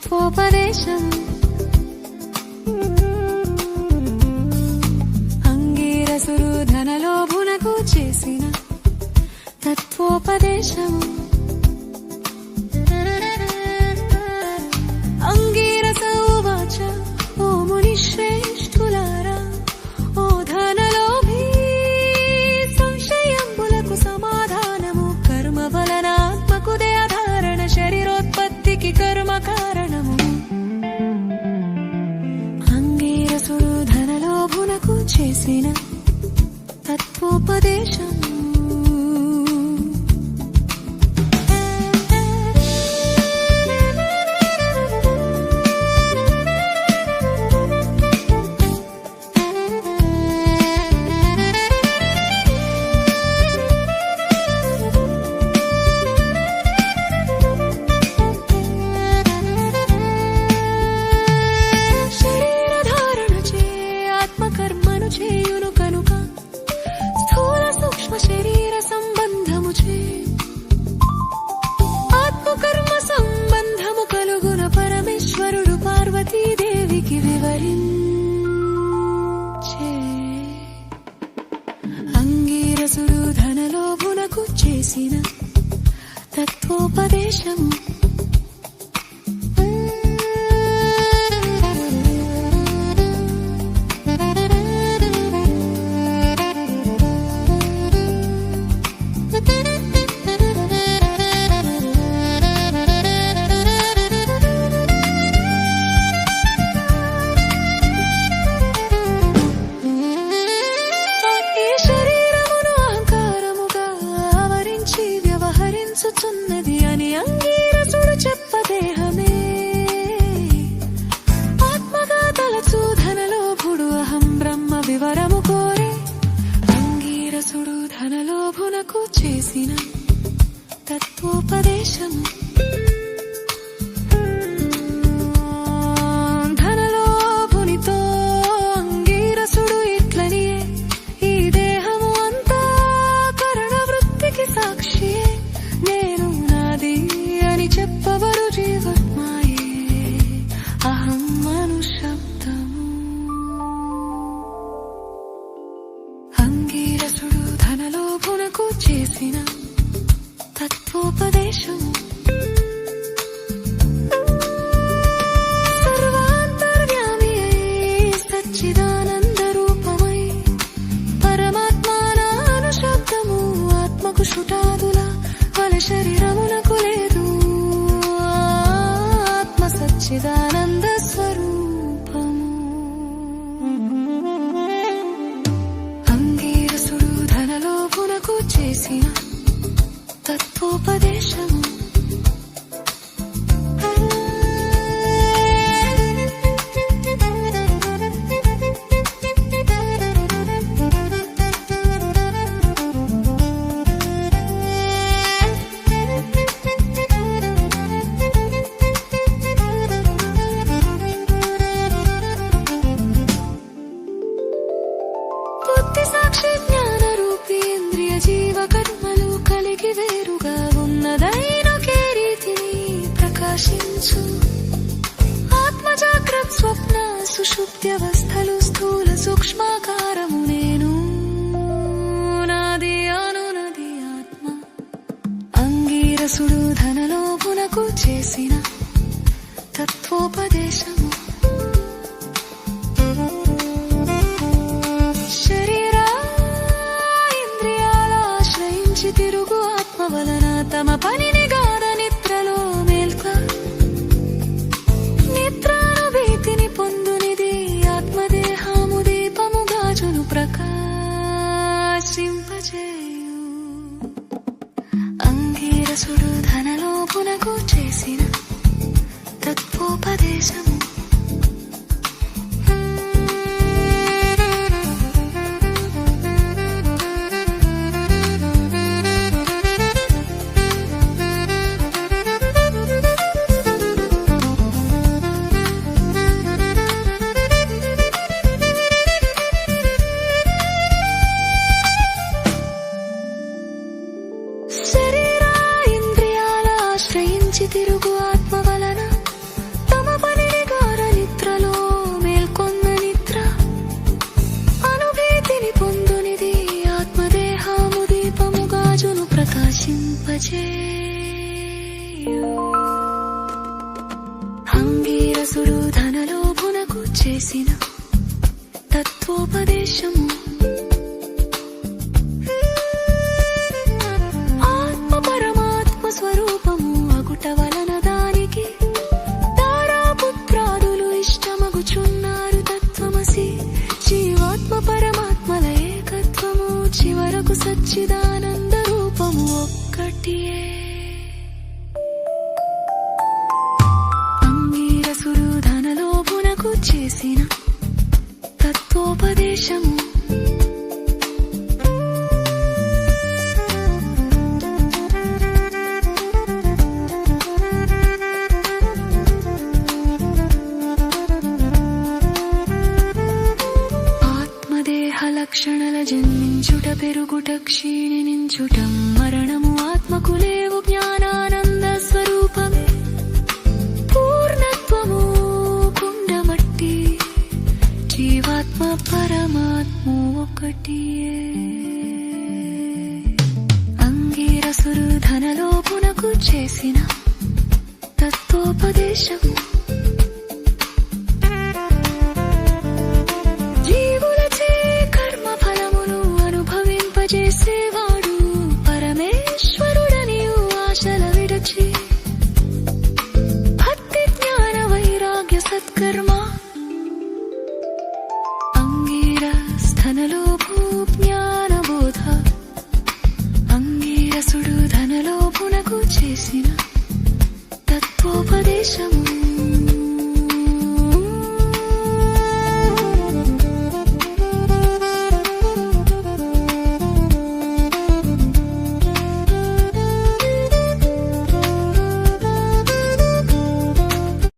తత్వోపదేశం అంగీరసుడు ధనలోభునకు చేసిన తత్వోపదేశం అంగీరస ఉవాచ ఓ మునిశ్రేష్ఠులారా ఓ ధనలోభీ సంశయంబులకు సమాధానము కర్మ వలన ఆత్మకు దేహధారణ శరీరోత్పత్తికి కర్మ కారణము అంగీరసుడు ధనలోభునకు చేసిన తత్వోపదేశం చేయును కనుక స్థూల సూక్ష్మ శరీర సంబంధము చే ఆత్మకర్మ సంబంధము కలుగున పరమేశ్వరుడు పార్వతీదేవికి వివరించే అంగీరసుడు ధనలోభునకు చేసిన తత్వోపదేశము చున్నది అని అంగీరసుడు చెప్పదేహమే ఆత్మగా తలచు ధనలోభుడు అహం బ్రహ్మ వివరము కోరే అంగీరసుడు ధనలోభునకు చేసిన తత్వోపదేశము ధనలోభునితో అంగీరసుడు ఇట్లనియే ఈ దేహము అంతా కరణ వృత్తికి సాక్షియే నేను నాది అని చెప్పవరు జీవత్మాయే అహం మనుశబ్దము అంగీరసుడు ధనలోభునకు చేసిన తత్వోపదేశము సర్వాంతర్యామి సచ్చిదానంద రూపమై పరమాత్మానుశబ్దము ఆత్మకు శుటాదుల వల శరీరమునకు లేదు ఆత్మ సచ్చిదానంద స్వరూపము అంగీరసుడు ధనలోభునకు చేసిన తత్వోపదేశము సాక్షి జ్ఞాన రూపీ ఇంద్రియ జీవ కర్మలు కలిగి వేరుగా ఉన్నదైనొకే రీతిని ప్రకాశించు ఆత్మ జాగ్రత్త స్వప్న సుషుప్తి అవస్థలు స్థూల సూక్ష్మాకారము నేను నాది అనునది ఆత్మ అంగీరసుడు ధనలోభునకు చేసిన తత్వోపదేశము తిరుగు ఆత్మ వలన తమ పనిని గాఢ నిద్రలో మేల్క నిద్రానుభూతిని పొందునిది ఆత్మదేహము దీపము గాజును ప్రకాశింపజేయు అంగీరసుడు ధనలోభునకు చేసిన తత్వోపదేశము అంగీరసుడు ధనలోభునకు చేసిన తత్వోపదేశము. ఆత్మ పరమాత్మ స్వరూపము అగుట వలన దానికి తారాపుత్రాదులు ఇష్టమగుచున్నారు. తత్వమసి జీవాత్మ పరమాత్మల ఏకత్వము చివరకు సచ్చిదానంద రూపము ఒక్కటియే. అంగీరసుడు ధనలోభునకు చేసిన తత్వోపదేశము. ఆత్మదేహ లక్షణల జన్మించుట పెరుగుట క్షీణించుట మరణము ఆత్మకు లేవు. జ్ఞానానంద స్వరూపమే పూర్ణత్వము కుండమట్టి జీవాత్మ పరమాత్మ ఒకటియే. అంగీరసుడు ధనలోభునకు చేసిన తత్వోపదేశము. జీవులచే కర్మ ఫలమును అనుభవింపజేసేవాడు పరమేశ్వరుడనియు ఆశల విడచి భక్తి జ్ఞాన వైరాగ్య సత్కర్మ